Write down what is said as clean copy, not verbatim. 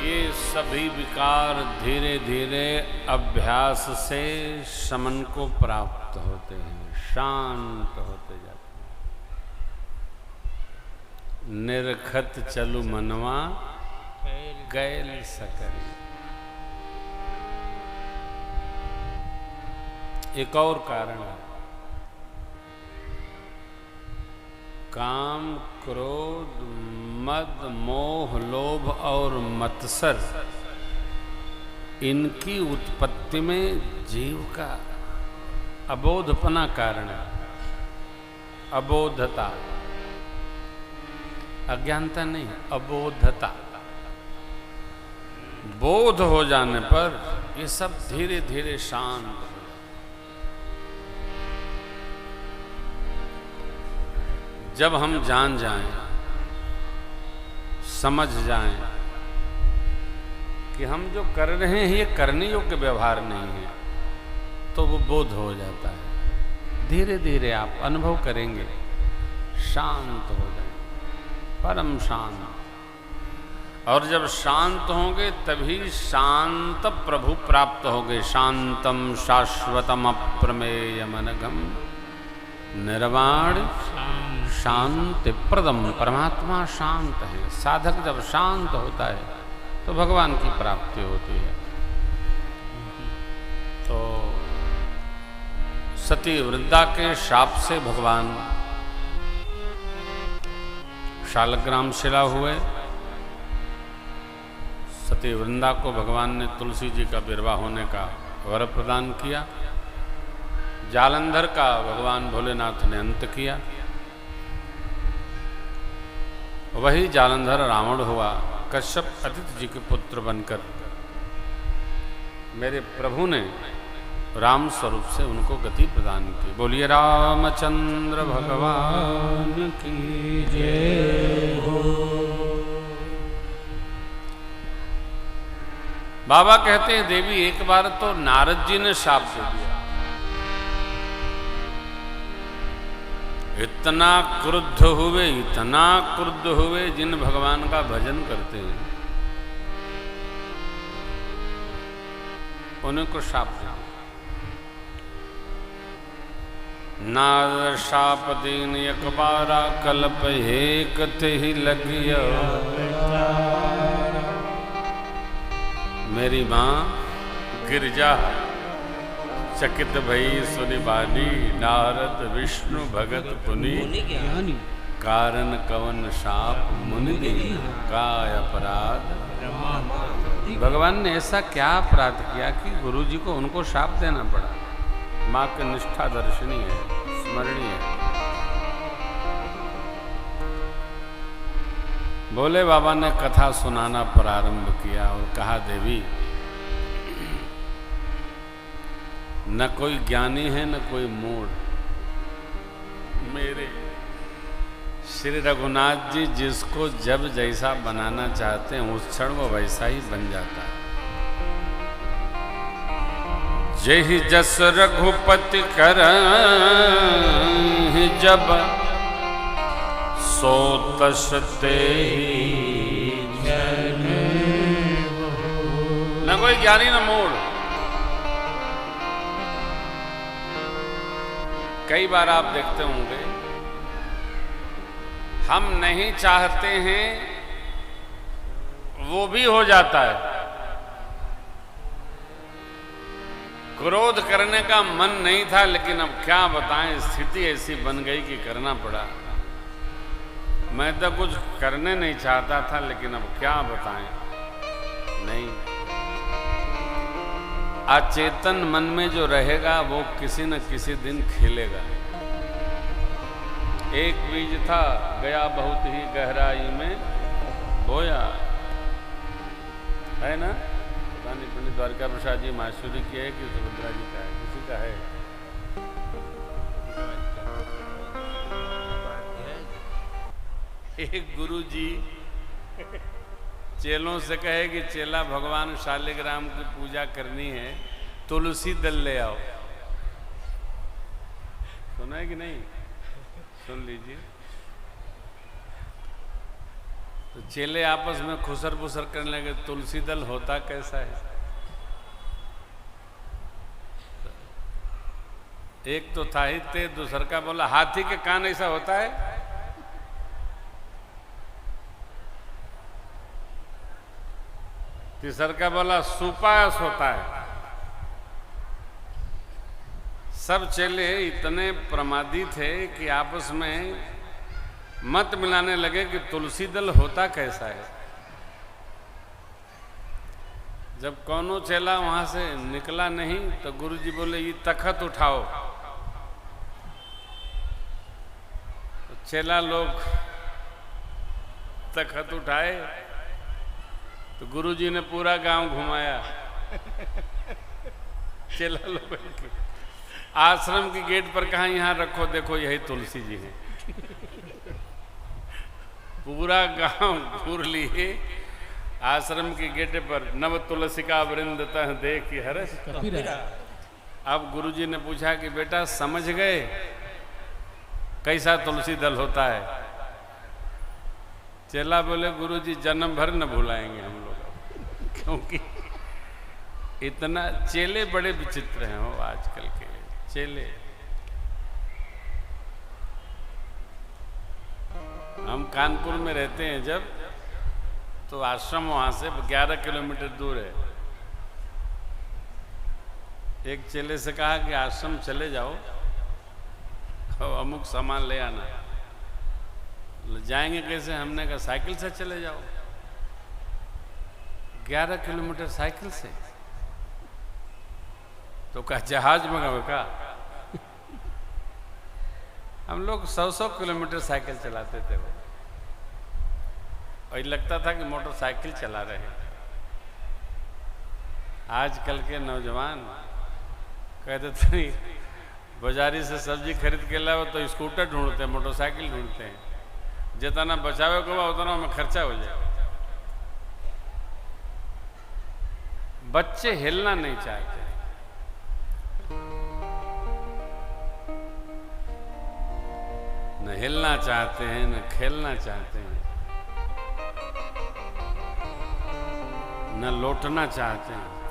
ये सभी विकार धीरे धीरे अभ्यास से शमन को प्राप्त होते हैं, शांत होते जाते हैं। निर्खत चलु मनवा गैल सकरी। एक और कारण है, काम, क्रोध, मद, मोह, लोभ और मत्सर, इनकी उत्पत्ति में जीव का अबोधपना कारण है। अबोधता, अज्ञानता नहीं, अबोधता। बोध हो जाने पर ये सब धीरे धीरे शांत हो। जब हम जान जाएं, समझ जाएं कि हम जो कर रहे हैं ये करने योग्य व्यवहार नहीं है, तो वो बोध हो जाता है। धीरे धीरे आप अनुभव करेंगे, शांत हो जाएंगे, परम शांत। और जब शांत होंगे तभी शांत प्रभु प्राप्त होंगे। शांतम शाश्वतम अप्रमेयमनघम निर्वाण शांति प्रदम। परमात्मा शांत है। साधक जब शांत होता है तो भगवान की प्राप्ति होती है। तो सती वृंदा के शाप से भगवान शालग्राम शिला हुए। सती वृंदा को भगवान ने तुलसी जी का विरवा होने का वर प्रदान किया। जालंधर का भगवान भोलेनाथ ने अंत किया। वही जालंधर रावण हुआ, कश्यप अदिति जी के पुत्र बनकर। मेरे प्रभु ने राम स्वरूप से उनको गति प्रदान की। बोलिए रामचंद्र भगवान की जय हो। बाबा कहते हैं देवी एक बार तो नारद जी ने शाप दे दिया। इतना क्रुद्ध हुए जिन भगवान का भजन करते हैं उन्हीं को शाप दिया। नारद शाप दीन एक बारा कल्प एक ही लगिया। मेरी माँ गिरजा चकित भई सुनि बानी। नारद विष्णु भगत पुनि कारण कवन शाप मुनि दीन काय अपराध। भगवान ने ऐसा क्या अपराध किया कि गुरु जी को उनको शाप देना पड़ा। माँ की निष्ठा दर्शनीय है, स्मरणीय है। भोले बाबा ने कथा सुनाना प्रारंभ किया और कहा देवी न कोई ज्ञानी है न कोई मूढ़। मेरे श्री रघुनाथ जी जिसको जब जैसा बनाना चाहते हैं उस क्षण वो वैसा ही बन जाता है। जहि जस रघुपति करहि जब सो तस तेहि जन। न कोई ज्ञानी न मूढ़। कई बार आप देखते होंगे हम नहीं चाहते हैं वो भी हो जाता है। क्रोध करने का मन नहीं था लेकिन अब क्या बताएं, स्थिति ऐसी बन गई कि करना पड़ा। मैं तो कुछ करने नहीं चाहता था लेकिन अब क्या बताएं। नहीं, अचेतन मन में जो रहेगा वो किसी न किसी दिन खिलेगा। एक बीज था गया बहुत ही गहराई में बोया, है ना। पता नहीं पंडित द्वारका प्रसाद जी मासूरी की है कि सुभद्रा जी का है, किसी का है। एक गुरु जी चेलों से कहे कि चेला भगवान शालिग्राम की पूजा करनी है, तुलसी दल ले आओ। सुना है कि नहीं? सुन लीजिए। तो चेले आपस में खुसर फुसर करने लगे, तुलसी दल होता कैसा है। एक तो था ही तेज, दूसर का बोला हाथी के कान ऐसा होता है। तीसर का बोला सुपास होता है। सब चेले इतने प्रमादी थे कि आपस में मत मिलाने लगे कि तुलसी दल होता कैसा है। जब कौनो चेला वहां से निकला नहीं तो गुरुजी बोले ये तखत उठाओ। तो चेला लोग तखत उठाए तो गुरुजी ने पूरा गांव घुमाया। चेला लोग आश्रम की गेट पर कहा यहाँ रखो, देखो यही तुलसी जी हैं। पूरा गांव घूर लिए, आश्रम की गेट पर नव तुलसी का वृंद तह देख हर्ष। अब गुरुजी ने पूछा कि बेटा समझ गए कैसा तुलसी दल होता है। चेला बोले गुरुजी जन्म भर न भुलाएंगे हम लोग, क्योंकि इतना चेले बड़े विचित्र हैं वो आजकल के चेले। हम कानपुर में रहते हैं जब, तो आश्रम वहां से 11 किलोमीटर दूर है। एक चेले से कहा कि आश्रम चले जाओ और अमुक सामान ले आना। जाएंगे कैसे? हमने कहा साइकिल से चले जाओ। 11 किलोमीटर साइकिल से? तो कहा जहाज मंगाओ का? हम लोग 100 किलोमीटर साइकिल चलाते थे वो, और लगता था कि मोटरसाइकिल चला रहे हैं। आजकल के नौजवान कहते थे बाजारी से सब्जी खरीद के लाओ तो स्कूटर ढूंढते हैं, मोटरसाइकिल ढूंढते हैं, जितना बचावे को उतना में खर्चा हो जाए। बच्चे हिलना नहीं चाहते, न हिलना चाहते हैं न खेलना चाहते हैं, न लौटना चाहते हैं।